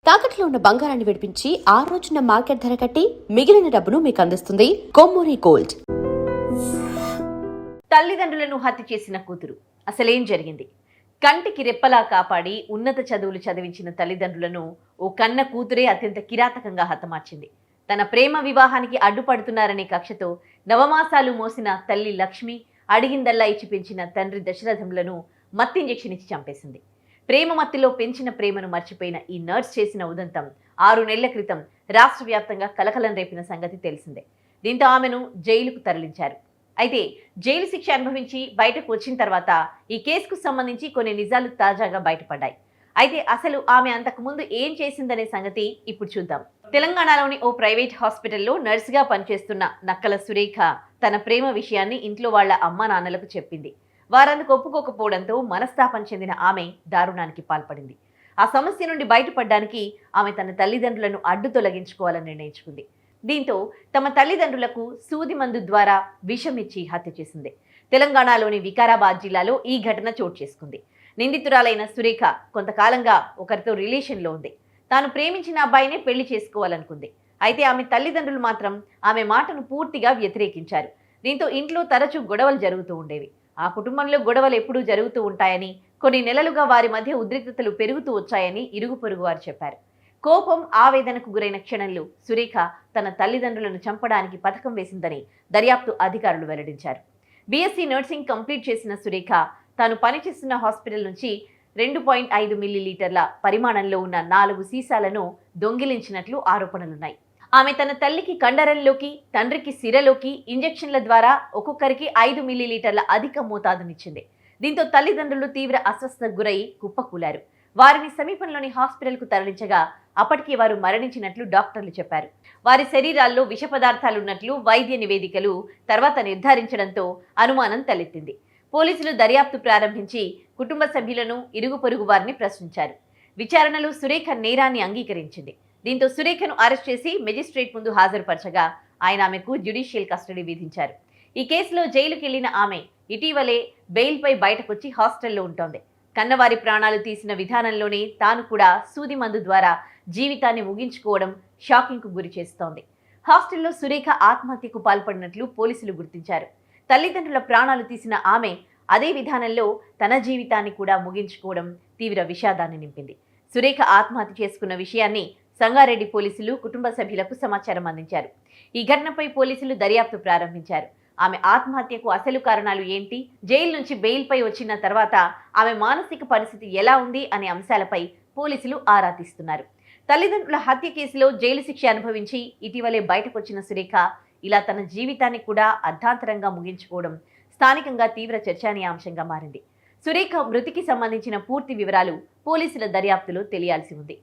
తాకట్లో ఉన్న బంగారాన్ని విడిపించి ఆ రోజున మార్కెట్ ధర కట్టి మిగిలిన డబ్బును మీకు అందిస్తుంది కొమ్మూరి గోల్డ్. తల్లిదండ్రులను హత్య చేసిన కూతురు అసలేం జరిగింది? కంటికి రెప్పలా కాపాడి ఉన్నత చదువులు చదివించిన తల్లిదండ్రులను ఓ కన్న కూతురే అత్యంత కిరాతకంగా హతమార్చింది. తన ప్రేమ వివాహానికి అడ్డుపడుతున్నారనే కక్షతో నవమాసాలు మోసిన తల్లి లక్ష్మి, అడిగిందల్లా ఇచ్చి పెంచిన తండ్రి దశరథములను మత్తు ఇంజెక్షన్ ఇచ్చి చంపేసింది. ప్రేమ మత్తులో పెంచిన ప్రేమను మర్చిపోయిన ఈ నర్స్ చేసిన ఉదంతం 6 నెలల క్రితం రాష్ట్ర వ్యాప్తంగా కలకలం రేపిన సంగతి తెలిసిందే. దీంతో ఆమెను జైలుకు తరలించారు. అయితే జైలు శిక్ష అనుభవించి బయటకు వచ్చిన తర్వాత ఈ కేసుకు సంబంధించి కొన్ని నిజాలు తాజాగా బయటపడ్డాయి. అయితే అసలు ఆమె అంతకుముందు ఏం చేసిందనే సంగతి ఇప్పుడు చూద్దాం. తెలంగాణలోని ఓ ప్రైవేట్ హాస్పిటల్లో నర్సుగా పనిచేస్తున్న నక్కల సురేఖ తన ప్రేమ విషయాన్ని ఇంట్లో వాళ్ల అమ్మా నాన్నలకు చెప్పింది. వారందుకు ఒప్పుకోకపోవడంతో మనస్తాపం చెందిన ఆమె దారుణానికి పాల్పడింది. ఆ సమస్య నుండి బయటపడడానికి ఆమె తన తల్లిదండ్రులను అడ్డు తొలగించుకోవాలని నిర్ణయించుకుంది. దీంతో తమ తల్లిదండ్రులకు సూది మందు ద్వారా విషం ఇచ్చి హత్య చేసింది. తెలంగాణలోని వికారాబాద్ జిల్లాలో ఈ ఘటన చోటు చేసుకుంది. నిందితురాలైన సురేఖ కొంతకాలంగా ఒకరితో రిలేషన్లో ఉంది. తాను ప్రేమించిన అబ్బాయినే పెళ్లి చేసుకోవాలనుకుంది. అయితే ఆమె తల్లిదండ్రులు మాత్రం ఆమె మాటను పూర్తిగా వ్యతిరేకించారు. దీంతో ఇంట్లో తరచూ గొడవలు జరుగుతూ ఉండేవి. ఆ కుటుంబంలో గొడవలు ఎప్పుడూ జరుగుతూ ఉంటాయని, కొన్ని నెలలుగా వారి మధ్య ఉద్రిక్తతలు పెరుగుతూ వచ్చాయని ఇరుగు పొరుగు వారు చెప్పారు. కోపం, ఆవేదనకు గురైన క్షణంలో సురేఖ తన తల్లిదండ్రులను చంపడానికి పథకం వేసిందని దర్యాప్తు అధికారులు వెల్లడించారు. బీఎస్సీ నర్సింగ్ కంప్లీట్ చేసిన సురేఖ తాను పనిచేస్తున్న హాస్పిటల్ నుంచి 2.5 మిల్లీలీటర్ల పరిమాణంలో ఉన్న 4 సీసాలను దొంగిలించినట్లు ఆరోపణలున్నాయి. ఆమె తన తల్లికి కండరంలోకి, తండ్రికి సిరలోకి ఇంజెక్షన్ల ద్వారా ఒక్కొక్కరికి 5 మిల్లీలీటర్ల అధిక మోతాదునిచ్చింది. దీంతో తల్లిదండ్రులు తీవ్ర అస్వస్థతకు గురై కుప్పకూలారు. వారిని సమీపంలోని హాస్పిటల్కు తరలించగా అప్పటికి వారు మరణించినట్లు డాక్టర్లు చెప్పారు. వారి శరీరాల్లో విష పదార్థాలున్నట్లు వైద్య నివేదికలు తర్వాత నిర్ధారించడంతో అనుమానం తలెత్తింది. పోలీసులు దర్యాప్తు ప్రారంభించి కుటుంబ సభ్యులను, ఇరుగు పొరుగు వారిని ప్రశ్నించారు. విచారణలో సురేఖ నేరాన్ని అంగీకరించింది. దీంతో సురేఖను అరెస్ట్ చేసి మెజిస్ట్రేట్ ముందు హాజరుపరచగా ఆయన ఆమెకు జ్యుడిషియల్ కస్టడీ విధించారు. ఈ కేసులో జైలుకి వెళ్లిన ఆమె ఇటీవలే బెయిల్పై బయటకొచ్చి హాస్టల్లో ఉంటోంది. కన్నవారి ప్రాణాలు తీసిన విధానంలోనే తాను కూడా సూది మందు ద్వారా జీవితాన్ని ముగించుకోవడం షాకింగ్కు గురి చేస్తోంది. హాస్టల్లో సురేఖ ఆత్మహత్యకు పాల్పడినట్లు పోలీసులు గుర్తించారు. తల్లిదండ్రుల ప్రాణాలు తీసిన ఆమె అదే విధానంలో తన జీవితాన్ని కూడా ముగించుకోవడం తీవ్ర విషాదాన్ని నింపింది. సురేఖ ఆత్మహత్య చేసుకున్న విషయాన్ని సంగారెడ్డి పోలీసులు కుటుంబ సభ్యులకు సమాచారం అందించారు. ఈ ఘటనపై పోలీసులు దర్యాప్తు ప్రారంభించారు. ఆమె ఆత్మహత్యకు అసలు కారణాలు ఏంటి, జైలు నుంచి బెయిల్పై వచ్చిన తర్వాత ఆమె మానసిక పరిస్థితి ఎలా ఉంది అనే అంశాలపై పోలీసులు ఆరా తీస్తున్నారు. తల్లిదండ్రుల హత్య కేసులో జైలు శిక్ష అనుభవించి ఇటీవలే బయటకొచ్చిన సురేఖ ఇలా తన జీవితాన్ని కూడా అర్ధాంతరంగా ముగించుకోవడం స్థానికంగా తీవ్ర చర్చనీయాంశంగా మారింది. సురేఖ మృతికి సంబంధించిన పూర్తి వివరాలు పోలీసుల దర్యాప్తులో తెలియాల్సి ఉంది.